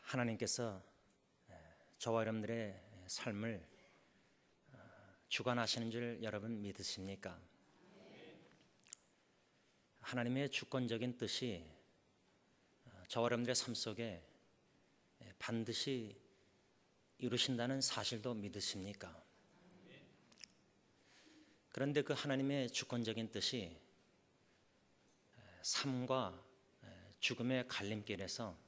하나님께서 저와 여러분들의 삶을 주관하시는 줄 여러분 믿으십니까? 하나님의 주권적인 뜻이 저와 여러분들의 삶 속에 반드시 이루신다는 사실도 믿으십니까? 그런데 그 하나님의 주권적인 뜻이 삶과 죽음의 갈림길에서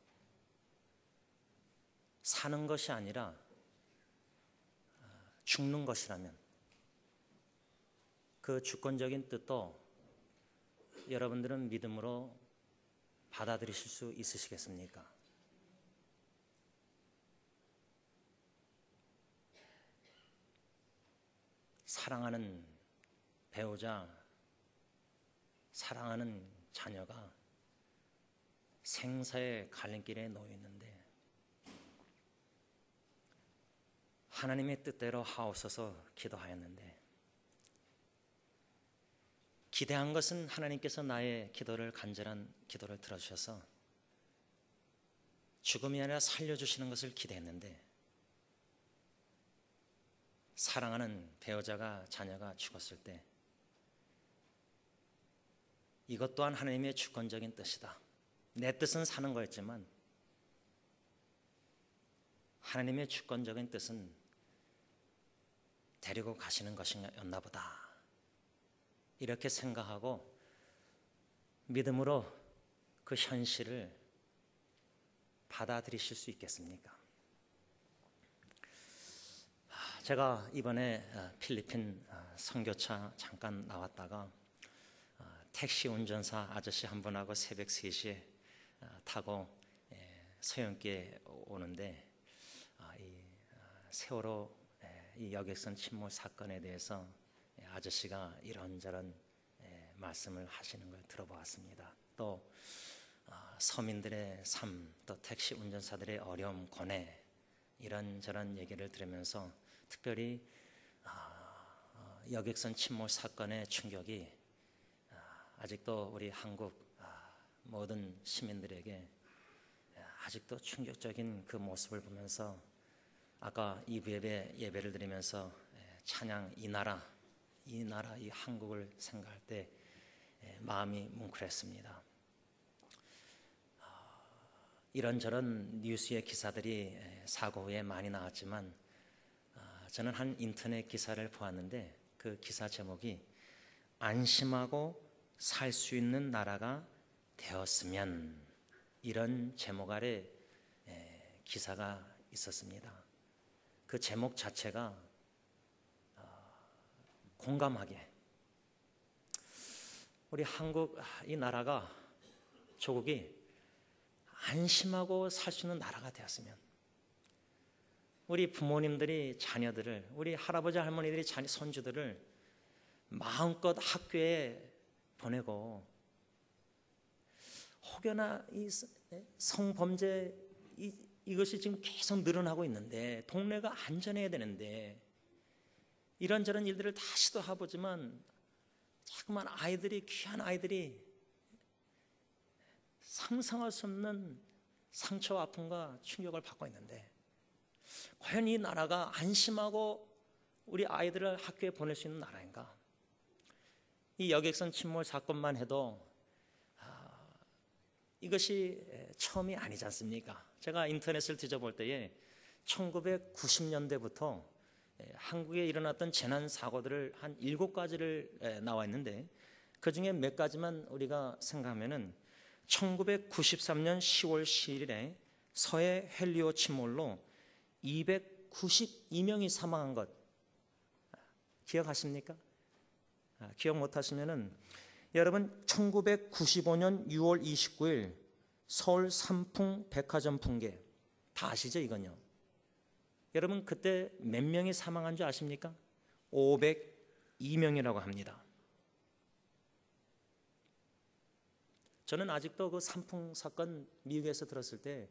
사는 것이 아니라 죽는 것이라면 그 주권적인 뜻도 여러분들은 믿음으로 받아들이실 수 있으시겠습니까? 사랑하는 배우자, 사랑하는 자녀가 생사의 갈림길에 놓여 있는데 하나님의 뜻대로 하옵소서 기도하였는데 기대한 것은 하나님께서 나의 기도를 간절한 기도를 들어주셔서 죽음이 아니라 살려주시는 것을 기대했는데 사랑하는 배우자가 자녀가 죽었을 때 이것 또한 하나님의 주권적인 뜻이다. 내 뜻은 사는 거였지만 하나님의 주권적인 뜻은 데리고 가시는 것이었나 보다. 이렇게 생각하고 믿음으로 그 현실을 받아들이실 수 있겠습니까? 제가 이번에 필리핀 선교차 잠깐 나왔다가 택시 운전사 아저씨 한 분하고 새벽 3시에 타고 서영기에 오는데 이 세월호 이 여객선 침몰 사건에 대해서 아저씨가 이런저런 말씀을 하시는 걸 들어보았습니다. 또 서민들의 삶, 또 택시 운전사들의 어려움, 고뇌 이런저런 얘기를 들으면서 특별히 여객선 침몰 사건의 충격이 아직도 우리 한국 모든 시민들에게 아직도 충격적인 그 모습을 보면서 아까 2부 예배를 드리면서 찬양 이 나라 이 한국을 생각할 때 마음이 뭉클했습니다. 이런저런 뉴스의 기사들이 사고 후에 많이 나왔지만 저는 한 인터넷 기사를 보았는데 그 기사 제목이 안심하고 살 수 있는 나라가 되었으면 이런 제목 아래 기사가 있었습니다. 그 제목 자체가 공감하게 우리 한국 이 나라가 조국이 안심하고 살 수 있는 나라가 되었으면 우리 부모님들이 자녀들을 우리 할아버지 할머니들이 손주들을 마음껏 학교에 보내고 혹여나 이 성범죄 이것이 지금 계속 늘어나고 있는데 동네가 안전해야 되는데 이런저런 일들을 다 시도해보지만 자꾸만 아이들이 귀한 아이들이 상상할 수 없는 상처와 아픔과 충격을 받고 있는데 과연 이 나라가 안심하고 우리 아이들을 학교에 보낼 수 있는 나라인가? 이 여객선 침몰 사건만 해도 이것이 처음이 아니지 않습니까? 제가 인터넷을 뒤져볼 때에 1990년대부터 한국에 일어났던 재난 사고들을 한 7가지를 나와 있는데 그중에 몇 가지만 우리가 생각하면은 1993년 10월 10일에 서해 헬리오 침몰로 292명이 사망한 것 기억하십니까? 기억 못하시면은 여러분 1995년 6월 29일 서울 삼풍 백화점 붕괴 다 아시죠 이건요? 여러분 그때 몇 명이 사망한 줄 아십니까? 502명이라고 합니다. 저는 아직도 그 삼풍 사건 미국에서 들었을 때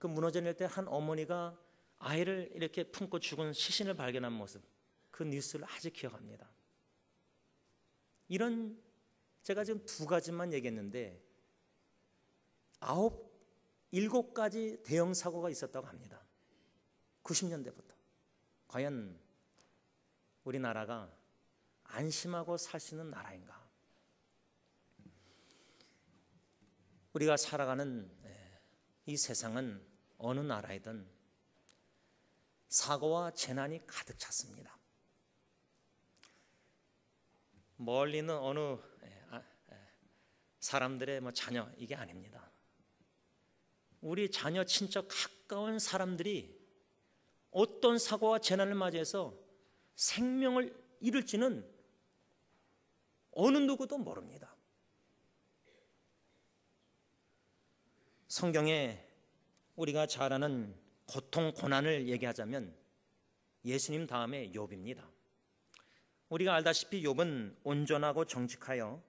그 무너져 내릴 때 한 어머니가 아이를 이렇게 품고 죽은 시신을 발견한 모습 그 뉴스를 아직 기억합니다. 이런 제가 지금 2가지만 얘기했는데 7가지 대형 사고가 있었다고 합니다. 90년대부터. 과연 우리나라가 안심하고 살 수 있는 나라인가? 우리가 살아가는 이 세상은 어느 나라이든 사고와 재난이 가득 찼습니다. 멀리 있는 어느 사람들의 자녀, 이게 아닙니다. 우리 자녀, 친척, 가까운 사람들이 어떤 사고와 재난을 맞이해서 생명을 잃을지는 어느 누구도 모릅니다. 성경에 우리가 잘 아는 고통, 고난을 얘기하자면 예수님 다음에 욥입니다. 우리가 알다시피 욥은 온전하고 정직하여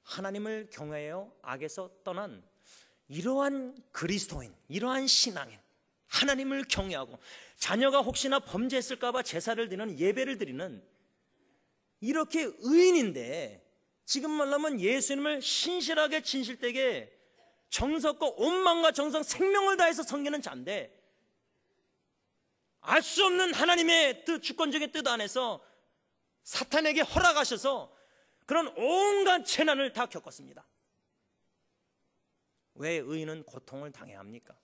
하나님을 경외하여 악에서 떠난 이러한 그리스도인, 이러한 신앙인, 하나님을 경외하고 자녀가 혹시나 범죄했을까 봐 제사를 드리는, 예배를 드리는 이렇게 의인인데, 지금 말하면 예수님을 신실하게 진실되게 정성과 온 마음과 정성, 생명을 다해서 섬기는 자인데, 알 수 없는 하나님의 뜻, 주권적인 뜻 안에서 사탄에게 허락하셔서 그런 온갖 재난을 다 겪었습니다. 왜 의인은 고통을 당해야 합니까?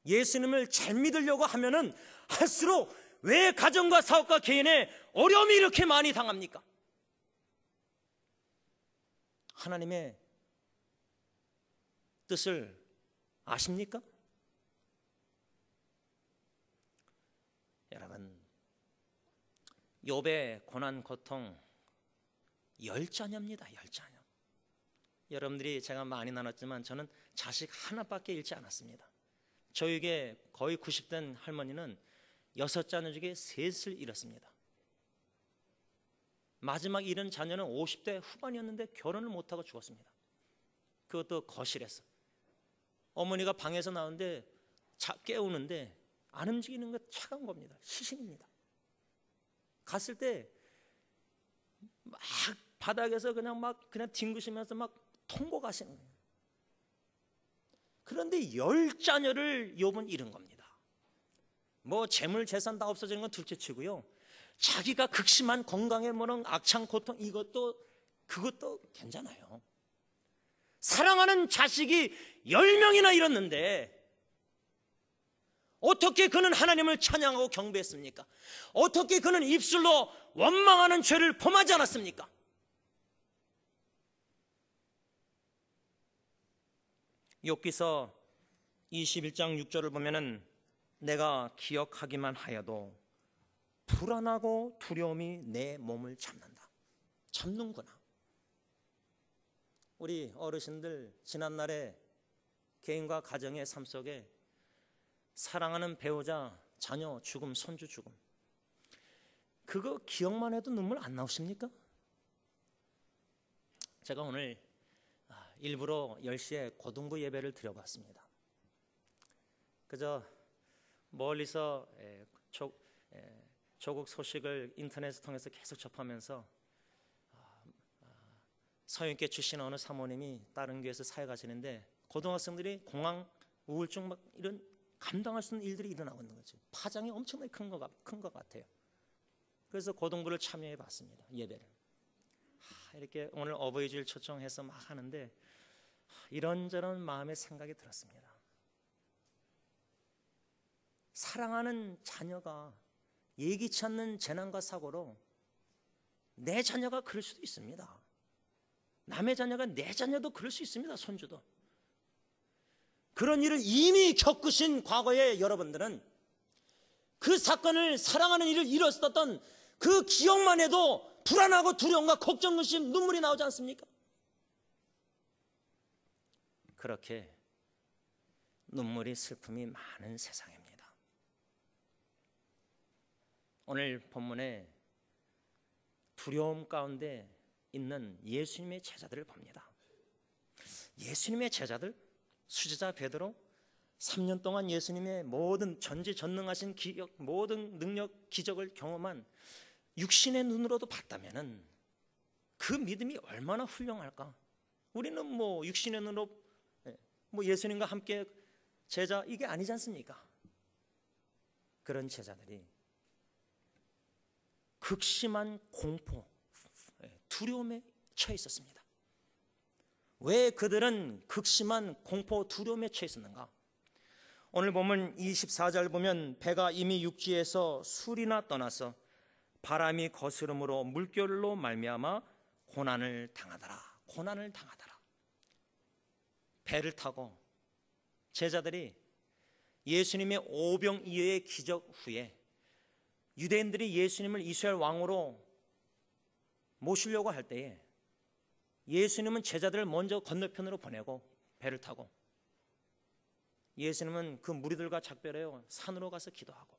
예수님을 잘 믿으려고 하면은 할수록 왜 가정과 사업과 개인의 어려움이 이렇게 많이 당합니까? 하나님의 뜻을 아십니까? 여러분, 욥의 고난, 고통 10자녀입니다. 10자녀. 여러분들이 제가 많이 나눴지만 저는 자식 하나밖에 잃지 않았습니다. 저에게 거의 90된 할머니는 6자녀 중에 3을 잃었습니다. 마지막 잃은 자녀는 50대 후반이었는데 결혼을 못하고 죽었습니다. 그것도 거실에서. 어머니가 방에서 나오는데 깨우는데 안 움직이는 거 차가운 겁니다. 시신입니다. 갔을 때 막 바닥에서 그냥 뒹구시면서 막 통곡하시는 거예요. 그런데 10자녀를 욥은 잃은 겁니다. 뭐 재물 재산 다 없어지는 건 둘째치고요, 자기가 극심한 건강에 뭐는 악창 고통, 그것도 괜찮아요. 사랑하는 자식이 10명이나 잃었는데 어떻게 그는 하나님을 찬양하고 경배했습니까? 어떻게 그는 입술로 원망하는 죄를 범하지 않았습니까? 욥기서 21장 6절을 보면은 내가 기억하기만 하여도 불안하고 두려움이 내 몸을 잡는구나. 우리 어르신들 지난날에 개인과 가정의 삶 속에 사랑하는 배우자, 자녀 죽음, 손주 죽음, 그거 기억만 해도 눈물 안 나오십니까? 제가 오늘 일부러 10시에 고등부 예배를 드려봤습니다. 그저 멀리서 조국 소식을 인터넷을 통해서 계속 접하면서 서영교 출신 어느 사모님이 다른 교회에서 사역하시는데 고등학생들이 공황, 우울증 막 이런 감당할 수 있는 일들이 일어나고 있는 거죠. 파장이 엄청나게 큰 것 같아요. 그래서 고등부를 참여해 봤습니다. 예배를. 이렇게 오늘 어버이주일 초청해서 막 하는데 이런저런 마음의 생각이 들었습니다. 사랑하는 자녀가 예기치 않는 재난과 사고로 내 자녀가 그럴 수도 있습니다. 남의 자녀가 내 자녀도 그럴 수 있습니다. 손주도. 그런 일을 이미 겪으신 과거의 여러분들은 그 사건을, 사랑하는 일을 잃었었던 그 기억만 해도 불안하고 두려움과 걱정, 근심, 눈물이 나오지 않습니까? 그렇게 눈물이, 슬픔이 많은 세상입니다. 오늘 본문에 두려움 가운데 있는 예수님의 제자들을 봅니다. 예수님의 제자들, 수제자 베드로, 3년 동안 예수님의 모든 전지전능하신 기적, 모든 능력, 기적을 경험한 육신의 눈으로도 봤다면은 그 믿음이 얼마나 훌륭할까? 우리는 뭐 육신의 눈으로 뭐 예수님과 함께 제자 이게 아니지 않습니까? 그런 제자들이 극심한 공포, 두려움에 처해 있었습니다. 왜 그들은 극심한 공포, 두려움에 처해 있었는가? 오늘 보면 24절 보면 배가 이미 육지에서 술이나 떠나서 바람이 거스름으로 물결로 말미암아 고난을 당하더라. 고난을 당하더라. 배를 타고 제자들이 예수님의 오병이어의 기적 후에 유대인들이 예수님을 이스라엘 왕으로 모시려고 할 때에 예수님은 제자들을 먼저 건너편으로 보내고 배를 타고 예수님은 그 무리들과 작별하여 산으로 가서 기도하고,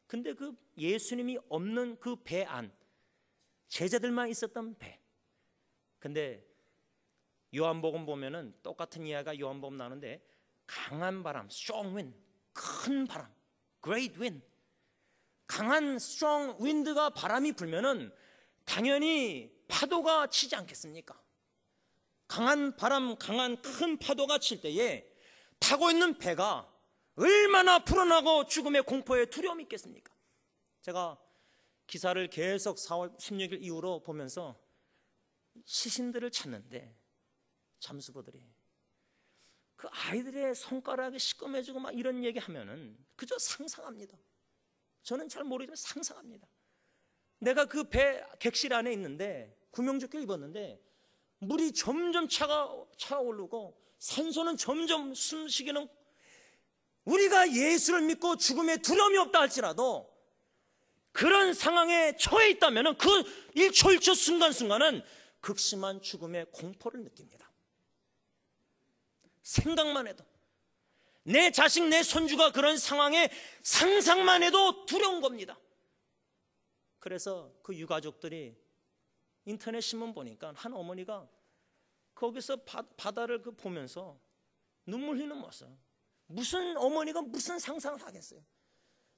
근데 그 예수님이 없는 그 배 안, 제자들만 있었던 배. 근데 요한복음 보면은 똑같은 이야기가 요한복음 나오는데 강한 바람, strong wind, 큰 바람, great wind, 강한 strong wind가 바람이 불면은 당연히 파도가 치지 않겠습니까? 강한 바람, 강한 큰 파도가 칠 때에 타고 있는 배가 얼마나 불안하고 죽음의 공포에 두려움이 있겠습니까? 제가 기사를 계속 4월 16일 이후로 보면서 시신들을 찾는데 잠수부들이 그 아이들의 손가락이 시꺼매지고 막 이런 얘기 하면은 그저 상상합니다. 저는 잘 모르지만 상상합니다. 내가 그 배 객실 안에 있는데 구명조끼를 입었는데 물이 점점 차오르고 산소는 점점 숨쉬기는, 우리가 예수를 믿고 죽음에 두려움이 없다 할지라도 그런 상황에 처해 있다면 그 1초 1초 순간순간은 극심한 죽음의 공포를 느낍니다. 생각만 해도, 내 자식 내 손주가 그런 상황에 상상만 해도 두려운 겁니다. 그래서 그 유가족들이 인터넷 신문 보니까 한 어머니가 거기서 바다를 보면서 눈물 흘리는 모습, 무슨 어머니가 무슨 상상을 하겠어요?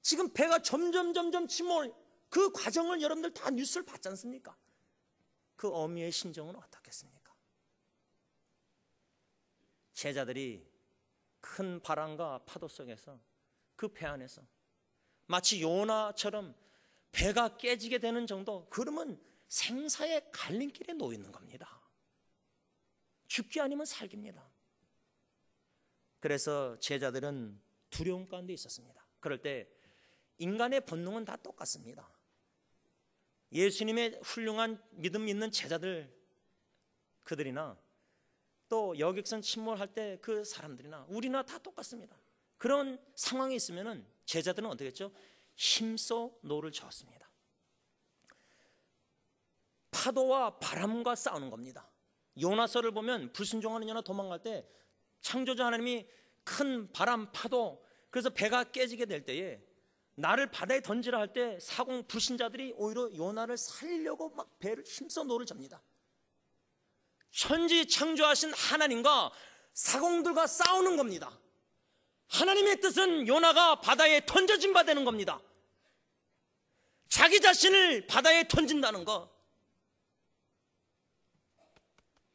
지금 배가 점점 침몰, 그 과정을 여러분들 다 뉴스를 봤지 않습니까? 그 어미의 심정은 어떻겠습니까? 제자들이 큰 바람과 파도 속에서 그 배 안에서 마치 요나처럼 배가 깨지게 되는 정도, 그러면 생사의 갈림길에 놓여 있는 겁니다. 죽기 아니면 살기입니다. 그래서 제자들은 두려움 가운데 있었습니다. 그럴 때 인간의 본능은 다 똑같습니다. 예수님의 훌륭한 믿음 있는 제자들, 그들이나 또 여객선 침몰할 때 그 사람들이나 우리나 다 똑같습니다. 그런 상황이 있으면 제자들은 어떻게 했죠? 힘써 노를 저었습니다. 파도와 바람과 싸우는 겁니다. 요나서를 보면 불순종하는 요나 도망갈 때 창조자 하나님이 큰 바람, 파도, 그래서 배가 깨지게 될 때에 나를 바다에 던지라 할 때 사공 불신자들이 오히려 요나를 살리려고 막 배를 힘써 노를 접니다. 천지 창조하신 하나님과 사공들과 싸우는 겁니다. 하나님의 뜻은 요나가 바다에 던져진 바 되는 겁니다. 자기 자신을 바다에 던진다는 거,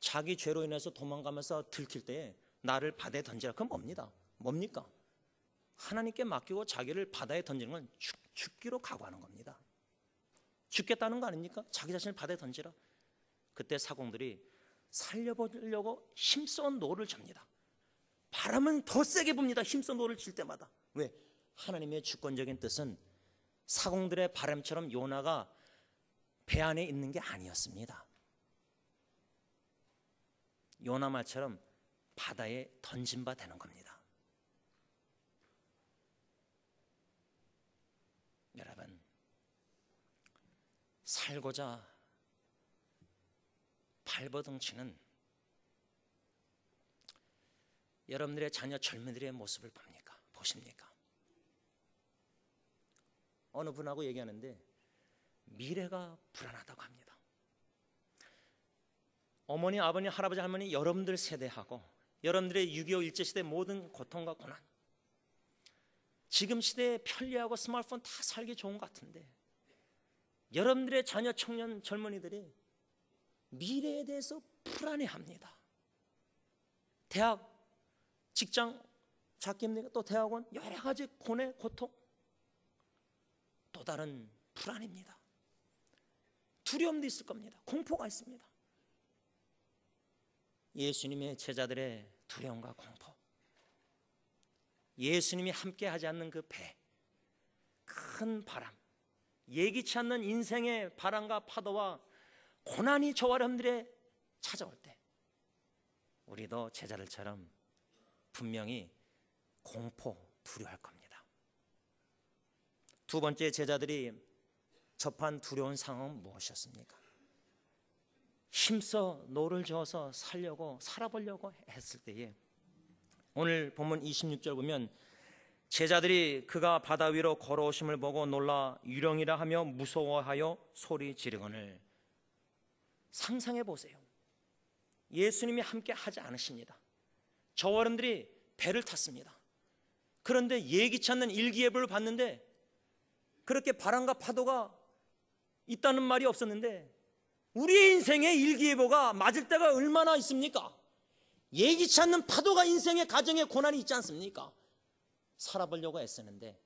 자기 죄로 인해서 도망가면서 들킬 때 나를 바다에 던지라, 그건 뭡니까? 하나님께 맡기고 자기를 바다에 던지는 건 죽기로 각오하는 겁니다. 죽겠다는 거 아닙니까? 자기 자신을 바다에 던지라. 그때 사공들이 살려보려고 힘써 노를 접니다. 바람은 더 세게 붑니다. 힘써 노를 칠 때마다. 왜? 하나님의 주권적인 뜻은 사공들의 바람처럼 요나가 배 안에 있는 게 아니었습니다. 요나 말처럼 바다에 던진 바 되는 겁니다. 여러분, 살고자 발버둥치는 여러분들의 자녀 젊은이들의 모습을 보십니까? 어느 분하고 얘기하는데 미래가 불안하다고 합니다. 어머니, 아버님, 할아버지, 할머니, 여러분들 세대하고 여러분들의 6.25 일제시대 모든 고통과 고난, 지금 시대에 편리하고 스마트폰 다 살기 좋은 것 같은데 여러분들의 자녀, 청년, 젊은이들이 미래에 대해서 불안해합니다. 대학 직장 잡기 힘드니까 또 대학원, 여러 가지 고뇌, 고통, 또 다른 불안입니다. 두려움도 있을 겁니다. 공포가 있습니다. 예수님의 제자들의 두려움과 공포, 예수님이 함께 하지 않는 그 배, 큰 바람, 예기치 않는 인생의 바람과 파도와 고난이 저와 여러분들의 찾아올 때 우리도 제자들처럼 분명히 공포, 두려워할 겁니다. 두 번째, 제자들이 접한 두려운 상황은 무엇이었습니까? 힘써 노를 저어서 살아보려고 했을 때에, 오늘 본문 26절 보면 제자들이 그가 바다 위로 걸어오심을 보고 놀라 유령이라 하며 무서워하여 소리 지르거늘. 상상해 보세요. 예수님이 함께 하지 않으십니다. 저와 여러분들이 배를 탔습니다. 그런데 예기치 않는 일기예보를 봤는데 그렇게 바람과 파도가 있다는 말이 없었는데 우리의 인생에 일기예보가 맞을 때가 얼마나 있습니까? 예기치 않는 파도가 인생의 가정에 고난이 있지 않습니까? 살아보려고 애쓰는데,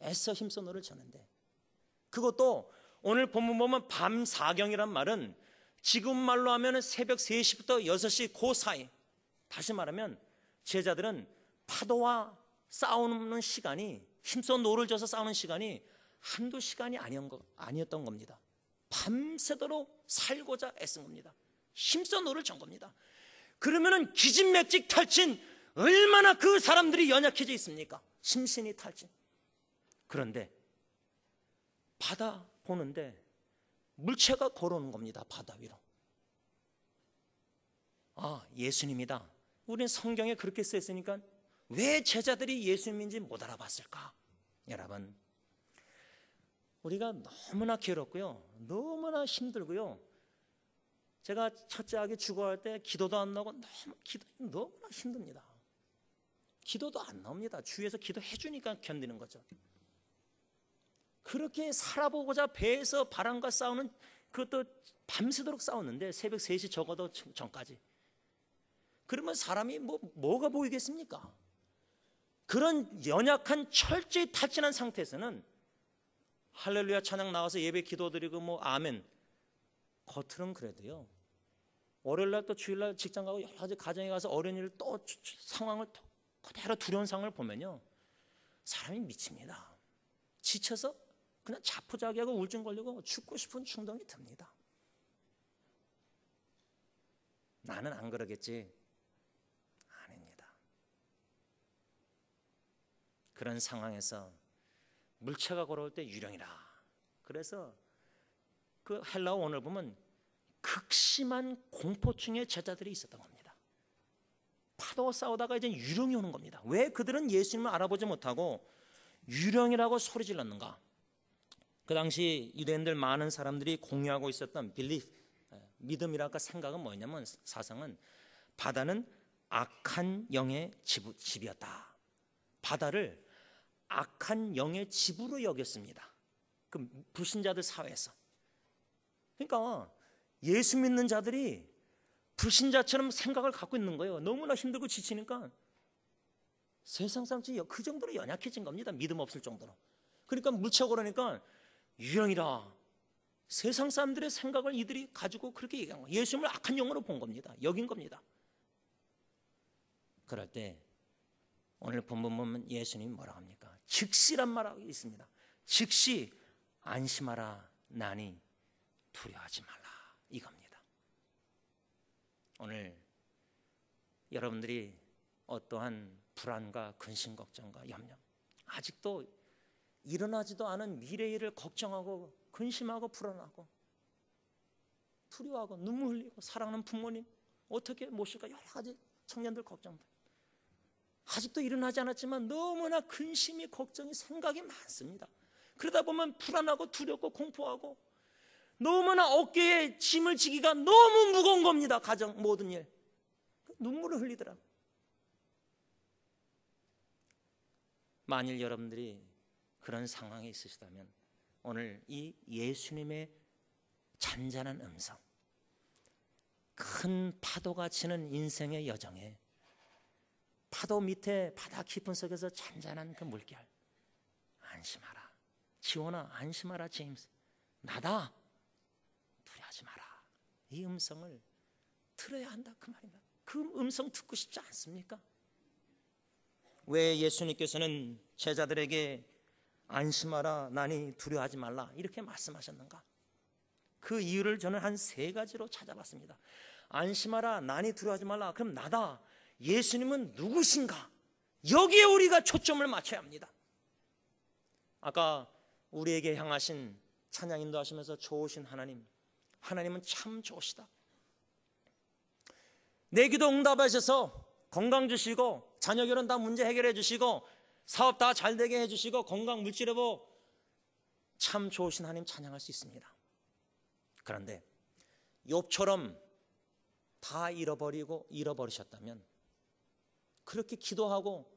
애써 힘써 노를 쳤는데, 그것도 오늘 본문 보면 밤 사경이란 말은 지금 말로 하면 새벽 3시부터 6시 그 사이, 다시 말하면 제자들은 파도와 싸우는 시간이, 힘써 노를 져서 싸우는 시간이 한두 시간이 아니었던 겁니다. 밤새도록 살고자 애쓴 겁니다. 힘써 노를 전 겁니다. 그러면은 기진맥직 탈진, 얼마나 그 사람들이 연약해져 있습니까? 심신이 탈진. 그런데 바다 보는데 물체가 걸어오는 겁니다. 바다 위로. 아, 예수님이다. 우리는 성경에 그렇게 써있으니까 왜 제자들이 예수님인지 못 알아봤을까? 여러분, 우리가 너무나 괴롭고요, 너무나 힘들고요, 제가 첫째 아기 죽어갈 때 기도도 안 나오고 너무나 힘듭니다. 기도도 안 나옵니다. 주위에서 기도해 주니까 견디는 거죠. 그렇게 살아보고자 배에서 바람과 싸우는, 그것도 밤새도록 싸웠는데 새벽 3시 적어도 전까지. 그러면 사람이 뭐가 보이겠습니까? 그런 연약한 철저히 탈진한 상태에서는 할렐루야 찬양 나와서 예배 기도드리고 아멘, 겉으로는 그래도요, 월요일날 또 주일날 직장 가고 여러 가지 가정에 가서 어린이를 또 상황을 그대로 두려운 상황을 보면요, 사람이 미칩니다. 지쳐서 그냥 자포자기하고 우울증 걸리고 죽고 싶은 충동이 듭니다. 나는 안 그러겠지. 아닙니다. 그런 상황에서 물체가 걸어올 때 유령이라. 그래서 그 헬라어 원어를 보면 극심한 공포증의 제자들이 있었던 겁니다. 파도와 싸우다가 이제 유령이 오는 겁니다. 왜 그들은 예수님을 알아보지 못하고 유령이라고 소리 질렀는가? 그 당시 유대인들 많은 사람들이 공유하고 있었던 belief, 믿음이랄까 생각은 뭐냐면, 사상은 바다는 악한 영의 집이었다. 바다를 악한 영의 집으로 여겼습니다. 그 불신자들 사회에서. 그러니까 예수 믿는 자들이 불신자처럼 생각을 갖고 있는 거예요. 너무나 힘들고 지치니까 세상 사람들이 그 정도로 연약해진 겁니다. 믿음 없을 정도로. 그러니까 물체가 그러니까 유령이라. 세상 사람들의 생각을 이들이 가지고 그렇게 얘기한 거예요. 예수님을 악한 영으로 본 겁니다. 여긴 겁니다. 그럴 때 오늘 본문 보면 예수님이 뭐라고 합니까? 즉시란 말이 있습니다. 즉시 안심하라, 나니 두려워하지 말라, 이겁니다. 오늘 여러분들이 어떠한 불안과 근심, 걱정과 염려, 아직도 일어나지도 않은 미래의 일을 걱정하고 근심하고 불안하고 두려워하고 눈물 흘리고 사랑하는 부모님 어떻게 모실까, 여러 가지 청년들 걱정들, 아직도 일어나지 않았지만 너무나 근심이, 걱정이, 생각이 많습니다. 그러다 보면 불안하고 두렵고 공포하고 너무나 어깨에 짐을 지기가 너무 무거운 겁니다. 가정 모든 일. 눈물을 흘리더라고요. 만일 여러분들이 그런 상황에 있으시다면 오늘 이 예수님의 잔잔한 음성, 큰 파도가 치는 인생의 여정에 파도 밑에 바다 깊은 속에서 잔잔한 그 물결. 안심하라. 지원아, 안심하라. 제임스. 나다. 두려워하지 마라. 이 음성을 들어야 한다 그 말입니다. 그 음성 듣고 싶지 않습니까? 왜 예수님께서는 제자들에게 안심하라, 나니 두려워하지 말라 이렇게 말씀하셨는가? 그 이유를 저는 한 3가지로 찾아봤습니다. 안심하라, 나니 두려워하지 말라. 그럼 나다. 예수님은 누구신가? 여기에 우리가 초점을 맞춰야 합니다. 아까 우리에게 향하신 찬양 인도하시면서 좋으신 하나님, 하나님은 참 좋으시다. 내 기도 응답하셔서 건강 주시고 자녀 결혼 다 문제 해결해 주시고 사업 다 잘 되게 해주시고 건강 물질여보 참 좋으신 하나님 찬양할 수 있습니다. 그런데 욥처럼 다 잃어버리셨다면, 그렇게 기도하고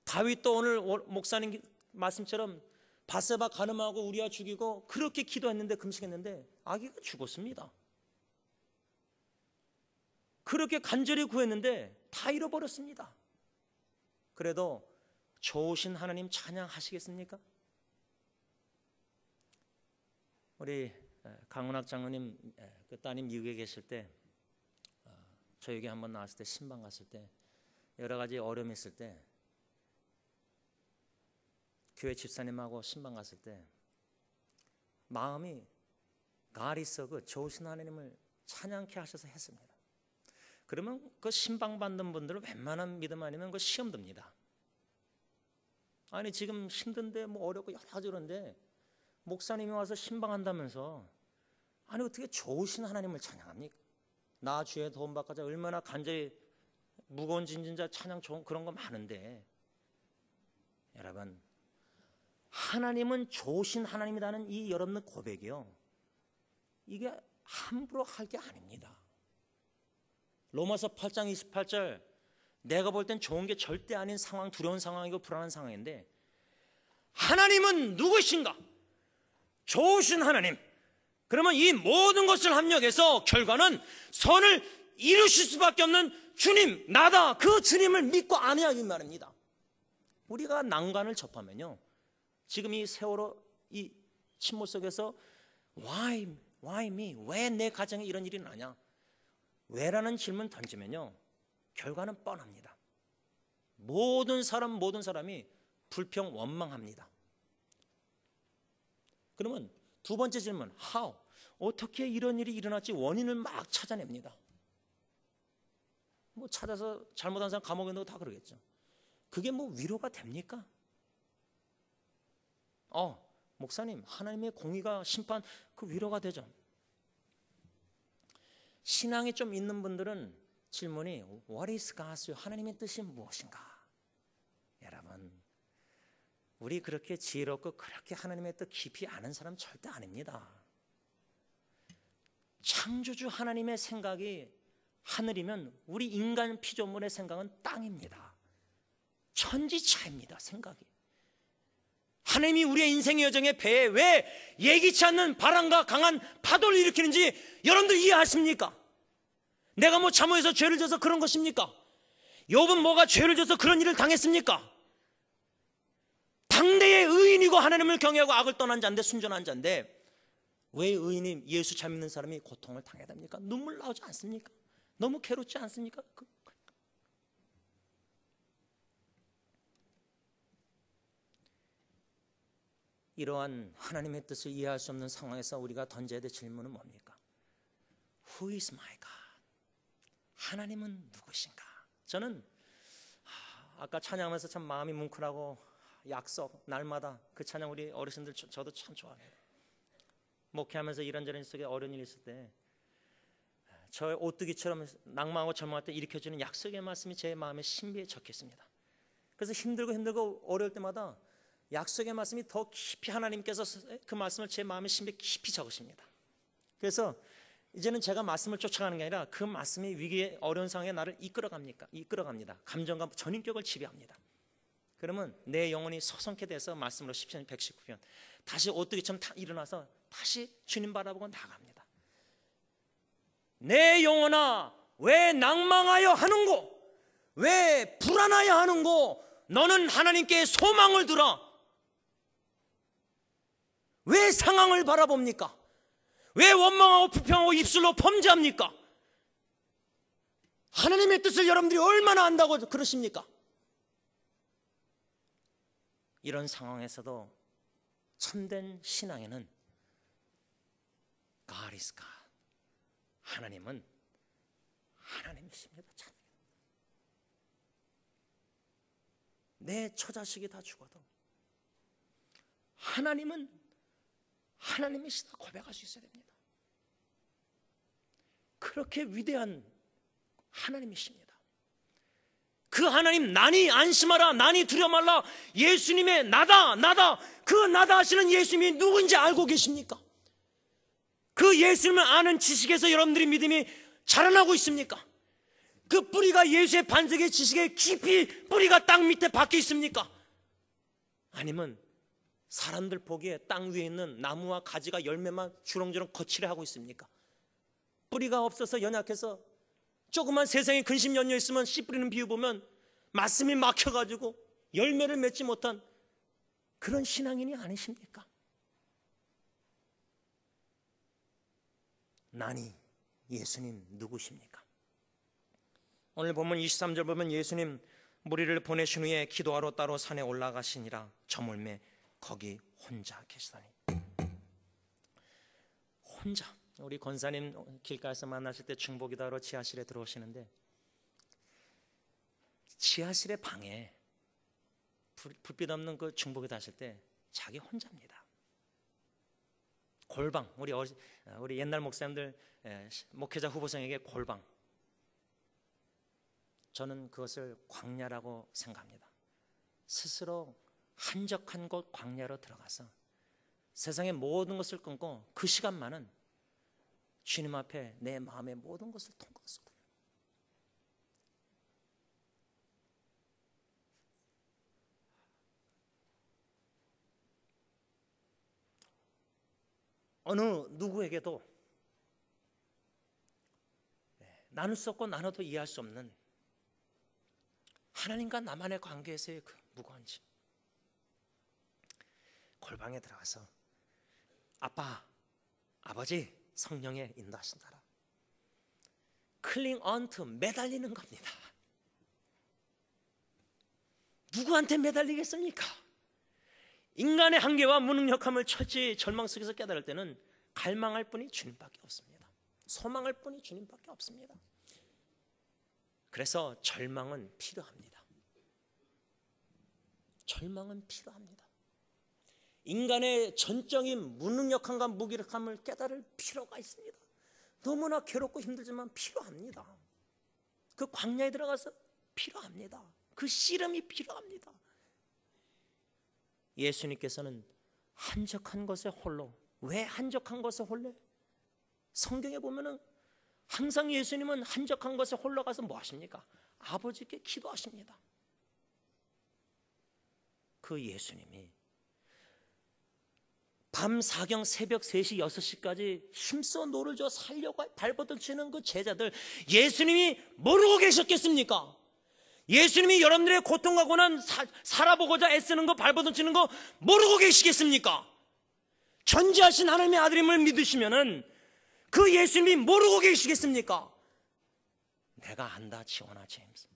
다윗도 오늘 목사님 말씀처럼 바세바 간음하고 우리아 죽이고 그렇게 기도했는데, 금식했는데 아기가 죽었습니다. 그렇게 간절히 구했는데 다 잃어버렸습니다. 그래도 좋으신 하나님 찬양하시겠습니까? 우리 강은학 장로님 그 따님 미국에 계실 때 저에게 한번 나왔을 때, 신방 갔을 때 여러 가지 어려움이 있을 때 교회 집사님하고 신방 갔을 때 마음이 God is so good, 좋으신 하나님을 찬양케 하셔서 했습니다. 그러면 그 신방 받는 분들은 웬만한 믿음 아니면 그 시험 듭니다. 아니 지금 힘든데 뭐 어렵고 여러 가지 그런데 목사님이 와서 신방한다면서 아니 어떻게 좋으신 하나님을 찬양합니까? 나 주의 도움 받고자 얼마나 간절히 무거운 진진자 찬양 좋은 그런 거 많은데, 여러분 하나님은 좋으신 하나님이라는 이 여러분의 고백이요, 이게 함부로 할 게 아닙니다. 로마서 8장 28절, 내가 볼 땐 좋은 게 절대 아닌 상황, 두려운 상황이고 불안한 상황인데 하나님은 누구신가? 좋으신 하나님. 그러면 이 모든 것을 합력해서 결과는 선을 이루실 수밖에 없는 주님, 나다. 그 주님을 믿고 안해야기 말입니다. 우리가 난관을 접하면요, 지금 이 세월호 이 침몰 속에서 why me? 왜 내 가정에 이런 일이 나냐? 왜라는 질문 던지면요, 결과는 뻔합니다. 모든 사람이 불평 원망합니다. 그러면 두 번째 질문, how? 어떻게 이런 일이 일어났지? 원인을 막 찾아냅니다. 뭐 찾아서 잘못한 사람 감옥에 넣고 다 그러겠죠. 그게 뭐 위로가 됩니까? 목사님, 하나님의 공의가 심판, 그 위로가 되죠. 신앙이 좀 있는 분들은 질문이 What is God's will? 하나님의 뜻이 무엇인가? 여러분, 우리 그렇게 지혜롭고 그렇게 하나님의 뜻 깊이 아는 사람 절대 아닙니다. 창조주 하나님의 생각이 하늘이면 우리 인간 피조물의 생각은 땅입니다. 천지차입니다. 생각이. 하나님이 우리의 인생의 여정의 배에 왜 예기치 않는 바람과 강한 파도를 일으키는지 여러분들 이해하십니까? 내가 뭐 잘못해서 죄를 져서 그런 것입니까? 욥은 뭐가 죄를 져서 그런 일을 당했습니까? 당대의 의인이고 하나님을 경외하고 악을 떠난 자인데, 순전한 자인데 왜 의인이 예수 잘 믿는 사람이 고통을 당해야 됩니까? 눈물 나오지 않습니까? 너무 괴롭지 않습니까? 이러한 하나님의 뜻을 이해할 수 없는 상황에서 우리가 던져야 될 질문은 뭡니까? Who is my God? 하나님은 누구신가? 저는 아까 찬양하면서 참 마음이 뭉클하고, 약속 날마다 그 찬양 우리 어르신들 저도 참 좋아해요. 목회하면서 이런저런 속에 어려운 일이 있을 때 저의 오뚜기처럼 낭만하고 절망할 때 일으켜주는 약속의 말씀이 제 마음에 신비에 적혀 있습니다. 그래서 힘들고 어려울 때마다 약속의 말씀이 더 깊이 하나님께서 그 말씀을 제 마음의 신비에 깊이 적으십니다. 그래서 이제는 제가 말씀을 쫓아가는 게 아니라 그 말씀이 위기의 어려운 상황에 나를 이끌어갑니다. 감정과 전인격을 지배합니다. 그러면 내 영혼이 서성케 돼서 말씀으로 시편 119편 다시 오뚜기처럼 일어나서 다시 주님 바라보고 나아갑니다. 내 영혼아 왜 낭망하여 하는고? 왜 불안해야 하는고? 너는 하나님께 소망을 두라. 왜 상황을 바라봅니까? 왜 원망하고 불평하고 입술로 범죄합니까? 하나님의 뜻을 여러분들이 얼마나 안다고 그러십니까? 이런 상황에서도 참된 신앙에는 God is God. 하나님은 하나님이십니다. 내 처자식이 다 죽어도 하나님은 하나님이시다 고백할 수 있어야 됩니다. 그렇게 위대한 하나님이십니다. 그 하나님, 나니 안심하라, 나니 두려워 말라. 예수님의 나다 나다, 그 나다 하시는 예수님이 누군지 알고 계십니까? 그 예수님을 아는 지식에서 여러분들이 믿음이 자라나고 있습니까? 그 뿌리가 예수의 반석의 지식에 깊이 뿌리가 땅 밑에 박혀 있습니까? 아니면 사람들 보기에 땅 위에 있는 나무와 가지가 열매만 주렁주렁 거칠어 하고 있습니까? 뿌리가 없어서 연약해서 조그만 세상에 근심 연려 있으면 씨 뿌리는 비유 보면 말씀이 막혀가지고 열매를 맺지 못한 그런 신앙인이 아니십니까? 나니 예수님 누구십니까? 오늘 보면 23절 보면 예수님 무리를 보내신 후에 기도하러 따로 산에 올라가시니라. 저물매 거기 혼자 계시다니. 혼자. 우리 권사님 길가에서 만나실 때 중보기도하러 지하실에 들어오시는데 지하실의 방에 불빛 없는 그 중보기도 하실 때 자기 혼자입니다. 골방. 우리 옛날 목사님들 목회자 후보생에게 골방. 저는 그것을 광야라고 생각합니다. 스스로 한적한 곳 광야로 들어가서 세상의 모든 것을 끊고 그 시간만은 주님 앞에 내 마음의 모든 것을 통과했습니다. 어느 누구에게도 나눌 수 없고 나눠도 이해할 수 없는 하나님과 나만의 관계에서의 그 무거운 짐. 골방에 들어가서 아빠, 아버지 성령의 인도하신다라. 클링 언투, 매달리는 겁니다. 누구한테 매달리겠습니까? 인간의 한계와 무능력함을 철저히 절망 속에서 깨달을 때는 갈망할 뿐이 주님밖에 없습니다. 소망할 뿐이 주님밖에 없습니다. 그래서 절망은 필요합니다. 절망은 필요합니다. 인간의 전적인 무능력함과 무기력함을 깨달을 필요가 있습니다. 너무나 괴롭고 힘들지만 필요합니다. 그 광야에 들어가서 필요합니다. 그 씨름이 필요합니다. 예수님께서는 한적한 것에 홀로. 왜 한적한 것에 홀로? 성경에 보면은 항상 예수님은 한적한 것에 홀로 가서 뭐 하십니까? 아버지께 기도하십니다. 그 예수님이 밤 사경 새벽 3시 6시까지 힘써 노를 저 살려고 발버둥 치는 그 제자들, 예수님이 모르고 계셨겠습니까? 예수님이 여러분들의 고통과 고난 살아보고자 애쓰는 거, 발버둥 치는 거 모르고 계시겠습니까? 전지하신 하나님의 아들임을 믿으시면은 그 예수님이 모르고 계시겠습니까? 내가 안다, 지원아 제임스.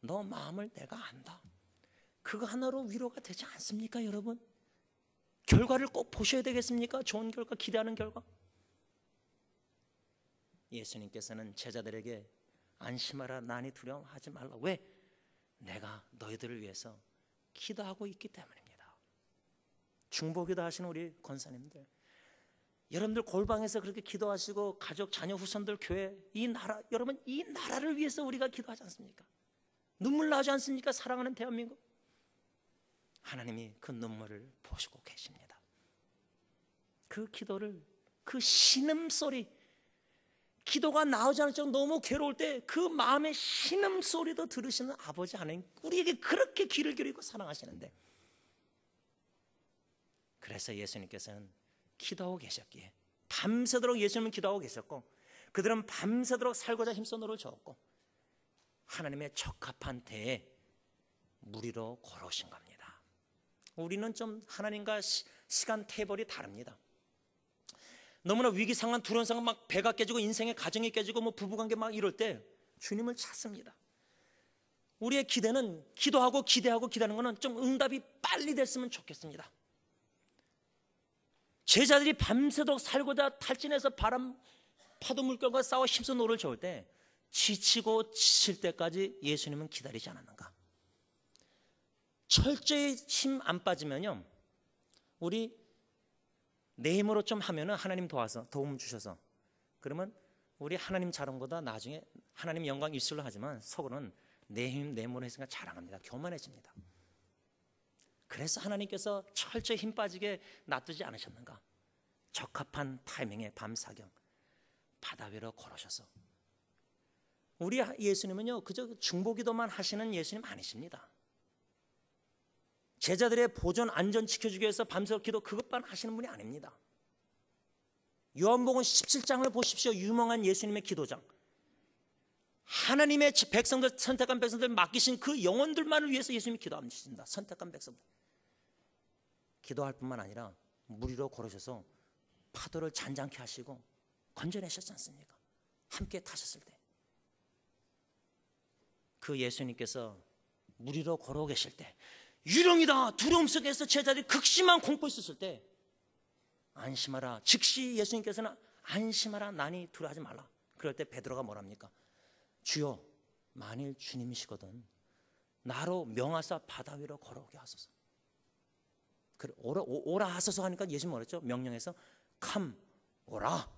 너 마음을 내가 안다. 그거 하나로 위로가 되지 않습니까, 여러분? 결과를 꼭 보셔야 되겠습니까? 좋은 결과, 기대하는 결과. 예수님께서는 제자들에게 안심하라, 나니 두려워하지 말라. 왜? 내가 너희들을 위해서 기도하고 있기 때문입니다. 중보기도 하시는 우리 권사님들, 여러분들 골방에서 그렇게 기도하시고 가족, 자녀, 후손들, 교회, 이 나라, 여러분 이 나라를 위해서 우리가 기도하지 않습니까? 눈물 나지 않습니까? 사랑하는 대한민국. 하나님이 그 눈물을 보시고 계십니다. 그 기도를, 그 신음소리, 기도가 나오지 않을 정도 너무 괴로울 때 그 마음의 신음소리도 들으시는 아버지 하나님, 우리에게 그렇게 귀를 기울이고 사랑하시는데, 그래서 예수님께서는 기도하고 계셨기에 밤새도록 예수님은 기도하고 계셨고, 그들은 밤새도록 살고자 힘써 노를 저었고, 하나님의 적합한 때에 물 위로 걸어오신 겁니다. 우리는 좀 하나님과 시간 테이블이 다릅니다. 너무나 위기 상황, 두려운 상황, 막 배가 깨지고 인생의 가정이 깨지고 뭐 부부관계 막 이럴 때 주님을 찾습니다. 우리의 기대는 기도하고 기대하고 기다리는 것은 좀 응답이 빨리 됐으면 좋겠습니다. 제자들이 밤새도록 살고자 탈진해서 바람, 파도 물결과 싸워 힘써 노를 저을 때 지치고 지칠 때까지 예수님은 기다리지 않았는가? 철저히 힘 안 빠지면요, 우리 내 힘으로 좀 하면은 하나님 도와서 도움 주셔서 그러면 우리 하나님 자랑보다 나중에 하나님 영광 입술로 하지만 속으로는 내 힘 내 몸으로 했으니까 자랑합니다. 교만해집니다. 그래서 하나님께서 철저히 힘 빠지게 놔두지 않으셨는가? 적합한 타이밍에 밤사경 바다 위로 걸으셔서. 우리 예수님은요 그저 중보기도만 하시는 예수님 아니십니다. 제자들의 보존 안전 지켜주기 위해서 밤새워 기도 그것만 하시는 분이 아닙니다. 요한복음 17장을 보십시오. 유명한 예수님의 기도장. 하나님의 백성들, 선택한 백성들 맡기신 그 영혼들만을 위해서 예수님이 기도하십니다. 선택한 백성들. 기도할 뿐만 아니라 물 위로 걸으셔서 파도를 잔잔케 하시고 건져내셨지 않습니까? 함께 타셨을 때. 그 예수님께서 물 위로 걸어 계실 때 유령이다 두려움 속에서 제자들이 극심한 공포에 있었을 때 안심하라. 즉시 예수님께서는 안심하라. 나니 두려워하지 말라. 그럴 때 베드로가 뭐랍니까? 주여 만일 주님이시거든 나로 명하사 바다 위로 걸어오게 하소서. 오라 하소서 하니까 예수님 뭐랬죠? 명령해서 come 오라.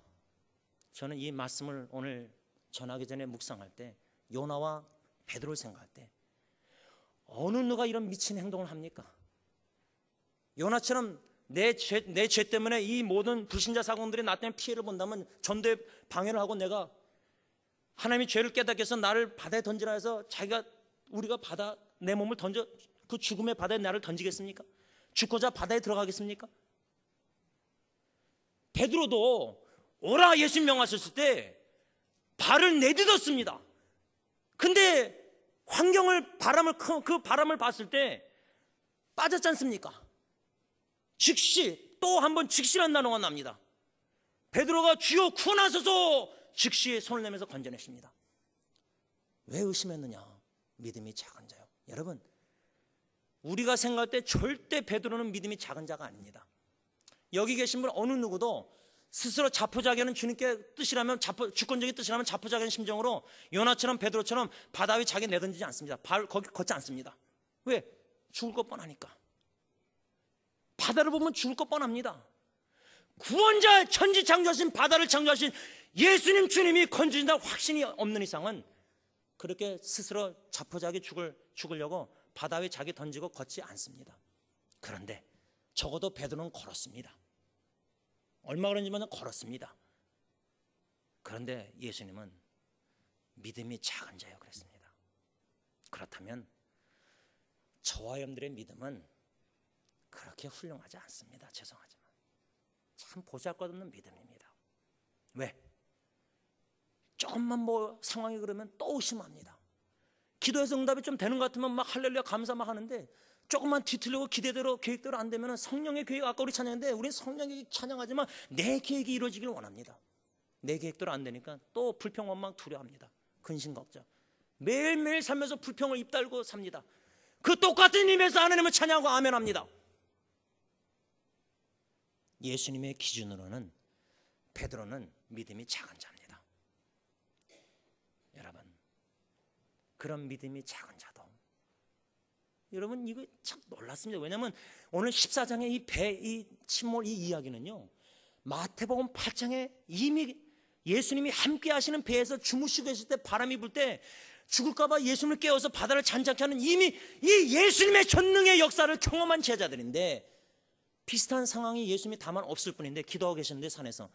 저는 이 말씀을 오늘 전하기 전에 묵상할 때 요나와 베드로를 생각할 때 어느 누가 이런 미친 행동을 합니까? 요나처럼 내 죄 때문에 이 모든 불신자 사공들이 나 때문에 피해를 본다면 전도에 방해를 하고 내가 하나님이 죄를 깨닫게 해서 나를 바다에 던지라 해서 우리가 내 몸을 던져 그 죽음의 바다에 나를 던지겠습니까? 죽고자 바다에 들어가겠습니까? 베드로도 오라 예수님 명하셨을 때 발을 내딛었습니다. 근데 그 바람을 봤을 때 빠졌지 않습니까? 즉시 또 한 번 즉시란 단어가 납니다. 베드로가 주여 구원하소서 즉시 손을 내면서 건져냈습니다. 왜 의심했느냐? 믿음이 작은 자요. 여러분 우리가 생각할 때 절대 베드로는 믿음이 작은 자가 아닙니다. 여기 계신 분 어느 누구도 스스로 자포자기하는 주님께 뜻이라면 주권적인 뜻이라면 자포자기하는 심정으로 요나처럼 베드로처럼 바다 위에 자기 내던지지 않습니다. 거기 걷지 않습니다. 왜? 죽을 것 뻔하니까. 바다를 보면 죽을 것 뻔합니다. 구원자 천지 창조하신 바다를 창조하신 예수님 주님이 건져준다 확신이 없는 이상은 그렇게 스스로 자포자기 죽으려고 바다 위에 자기 던지고 걷지 않습니다. 그런데 적어도 베드로는 걸었습니다. 얼마 그런지만 걸었습니다. 그런데 예수님은 믿음이 작은 자요 그랬습니다. 그렇다면 저와 여러분들의 믿음은 그렇게 훌륭하지 않습니다. 죄송하지만 참 보잘것없는 믿음입니다. 왜? 조금만 뭐 상황이 그러면 또 의심합니다. 기도해서 응답이 좀 되는 것 같으면 막 할렐루야 감사 막 하는데 조금만 뒤틀리고 기대대로 계획대로 안 되면 성령의 계획, 아까 우리 찬양했는데 우리는 성령의 찬양하지만 내 계획이 이루어지길 원합니다. 내 계획대로 안 되니까 또 불평 원망 두려워합니다. 근심 걱정 매일매일 살면서 불평을 입달고 삽니다. 그 똑같은 힘에서 하나님을 찬양하고 아멘합니다. 예수님의 기준으로는 베드로는 믿음이 작은 자입니다. 여러분 그런 믿음이 작은 자도 여러분 이거 참 놀랐습니다. 왜냐하면 오늘 14장의 이 침몰 이 이야기는요 마태복음 8장에 이미 예수님이 함께 하시는 배에서 주무시고 계실 때 바람이 불 때 죽을까봐 예수님을 깨워서 바다를 잔잔케 하는 이미 이 예수님의 전능의 역사를 경험한 제자들인데 비슷한 상황이 예수님이 다만 없을 뿐인데 기도하고 계셨는데 산에서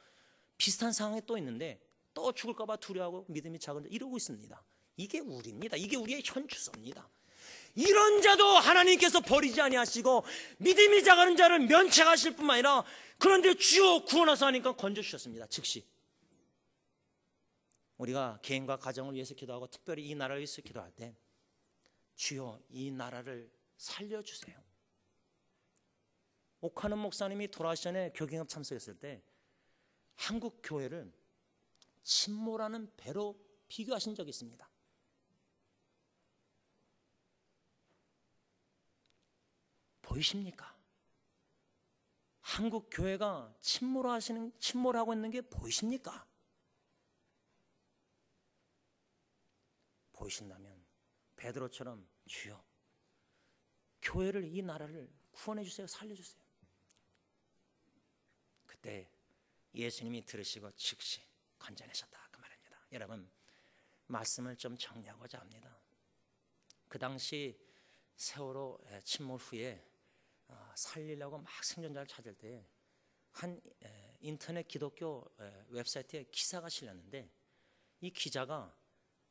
비슷한 상황이 또 있는데 또 죽을까봐 두려워하고 믿음이 작은 자 이러고 있습니다. 이게 우리입니다. 이게 우리의 현 주소입니다. 이런 자도 하나님께서 버리지 아니하시고 믿음이 작은 자를 면책하실 뿐만 아니라 그런데 주여 구원하사 하니까 건져주셨습니다. 즉시 우리가 개인과 가정을 위해서 기도하고 특별히 이 나라를 위해서 기도할 때 주여 이 나라를 살려주세요. 옥하는 목사님이 돌아가시 전에 교경협 참석했을 때 한국 교회를 침몰하는 배로 비교하신 적이 있습니다. 보이십니까? 한국 교회가 침몰하고 있는 게 보이십니까? 보이신다면 베드로처럼 주여 교회를, 이 나라를 구원해 주세요, 살려 주세요. 그때 예수님이 들으시고 즉시 건져내셨다 그 말입니다. 여러분, 말씀을 좀 정리하고자 합니다. 그 당시 세월호 침몰 후에 살리려고 막 생존자를 찾을 때 한 인터넷 기독교 웹사이트에 기사가 실렸는데, 이 기자가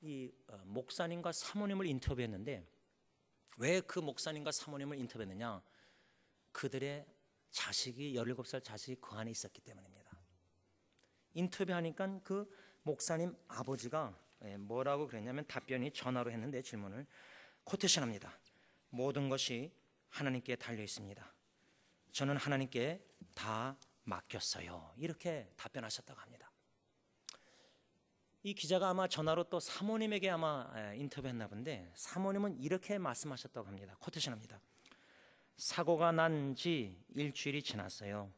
이 목사님과 사모님을 인터뷰했는데, 왜 그 목사님과 사모님을 인터뷰했느냐? 그들의 자식이 17살 자식이 그 안에 있었기 때문입니다. 인터뷰하니까 그 목사님 아버지가 뭐라고 그랬냐면, 답변이 전화로 했는데 질문을 코테이션합니다. 모든 것이 하나님께 달려 있습니다. 저는 하나님께 다 맡겼어요. 이렇게 답변하셨다고 합니다. 이 기자가 아마 전화로 또 사모님에게 아마 인터뷰했나 본데, 사모님은 이렇게 말씀하셨다고 합니다. 코테이션합니다. 사고가 난 지 일주일이 지났어요.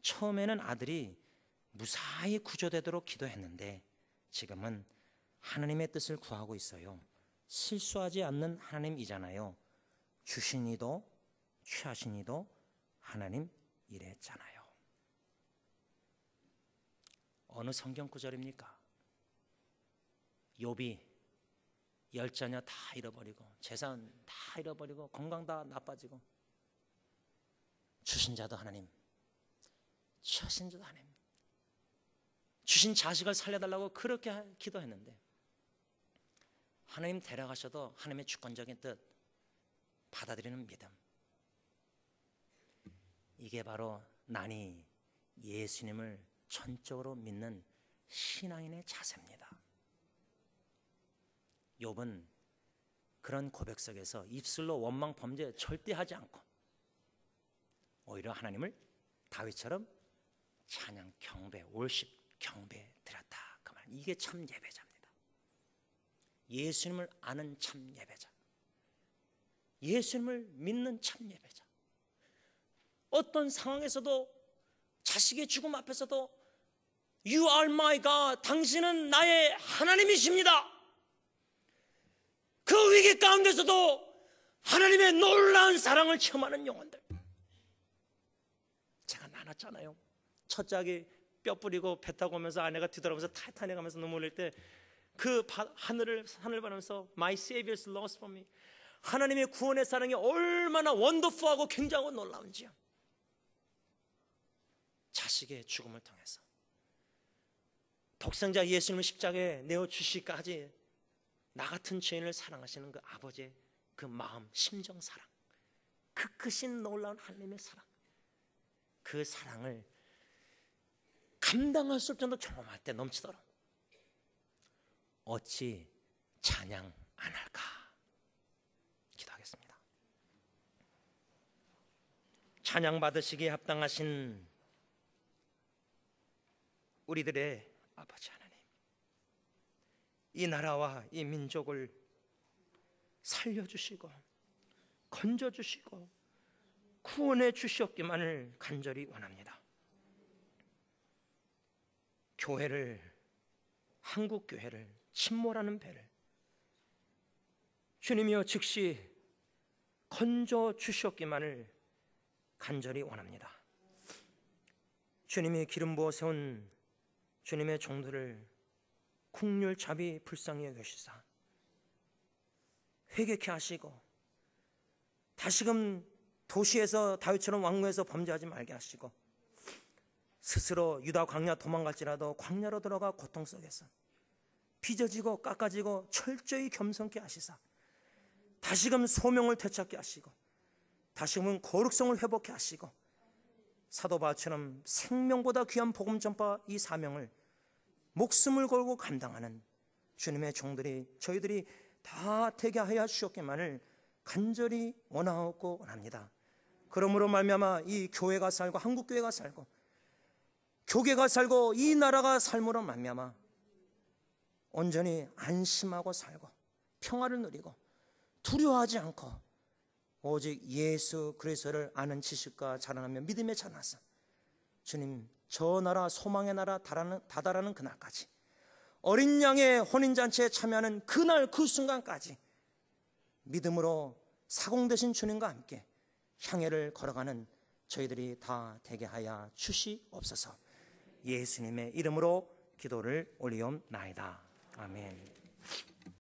처음에는 아들이 무사히 구조되도록 기도했는데 지금은 하나님의 뜻을 구하고 있어요. 실수하지 않는 하나님이잖아요. 주신 이도 취하신 이도 하나님 이랬잖아요. 어느 성경 구절입니까? 욥이 10자녀 다 잃어버리고 재산 다 잃어버리고 건강 다 나빠지고 주신 자도 하나님, 취하신 자도 하나님, 주신 자식을 살려달라고 그렇게 기도했는데 하나님 데려가셔도 하나님의 주권적인 뜻 받아들이는 믿음, 이게 바로 난이 예수님을 전적으로 믿는 신앙인의 자세입니다. 욥은 그런 고백 속에서 입술로 원망 범죄 절대 하지 않고 오히려 하나님을 다윗처럼 찬양, 경배, 월십, 경배 드렸다 그 말. 이게 참 예배자입니다. 예수님을 아는 참 예배자, 예수님을 믿는 참 예배자. 어떤 상황에서도, 자식의 죽음 앞에서도 You are my God, 당신은 나의 하나님이십니다. 그 위기 가운데서도 하나님의 놀라운 사랑을 체험하는 영혼들. 제가 나눴잖아요. 첫째기 뼈 뿌리고 배 타고 오면서 아내가 뒤돌아보면서 타이타닉 하면서 눈물 흘릴 때 그 하늘을 바라면서 My Savior is lost for me, 하나님의 구원의 사랑이 얼마나 원더풀하고 굉장하고 놀라운지요. 자식의 죽음을 통해서 독생자 예수님을 십자가에 내어주시기까지 나 같은 죄인을 사랑하시는 그 아버지의 그 마음, 심정 사랑, 그 크신 놀라운 하나님의 사랑, 그 사랑을 감당할 수 없을 정도 경험할 때 넘치도록 어찌 찬양 안 할까 기도하겠습니다. 찬양 받으시기에 합당하신 우리들의 아버지 하나님, 이 나라와 이 민족을 살려주시고 건져주시고 구원해 주시옵기만을 간절히 원합니다. 교회를, 한국 교회를 침몰하는 배를 주님이여 즉시 건져 주시옵기만을 간절히 원합니다. 주님이 기름 부어 세운 주님의 종들을 국률자비 불쌍히 여기시사 회개케 하시고 다시금 도시에서 다윗처럼 왕궁에서 범죄하지 말게 하시고 스스로 유다 광야 도망갈지라도 광야로 들어가 고통 속에서 빚어지고 깎아지고 철저히 겸손케 하시사 다시금 소명을 되찾게 하시고 다시금 거룩성을 회복케 하시고 사도 바울처럼 생명보다 귀한 복음 전파 이 사명을 목숨을 걸고 감당하는 주님의 종들이 저희들이 다 되게 하여 주셨기만을 간절히 원하옵고 원합니다. 그러므로 말미암아 이 교회가 살고 한국교회가 살고 교계가 살고 이 나라가 삶으로 말미암아 온전히 안심하고 살고 평화를 누리고 두려워하지 않고 오직 예수 그리스도를 아는 지식과 자라나며 믿음에 자라나서 주님 저 나라 소망의 나라 다다라는 그날까지 어린 양의 혼인잔치에 참여하는 그날 그 순간까지 믿음으로 사공되신 주님과 함께 향해를 걸어가는 저희들이 다 되게 하여 주시옵소서. 예수님의 이름으로 기도를 올리옵나이다. 아멘.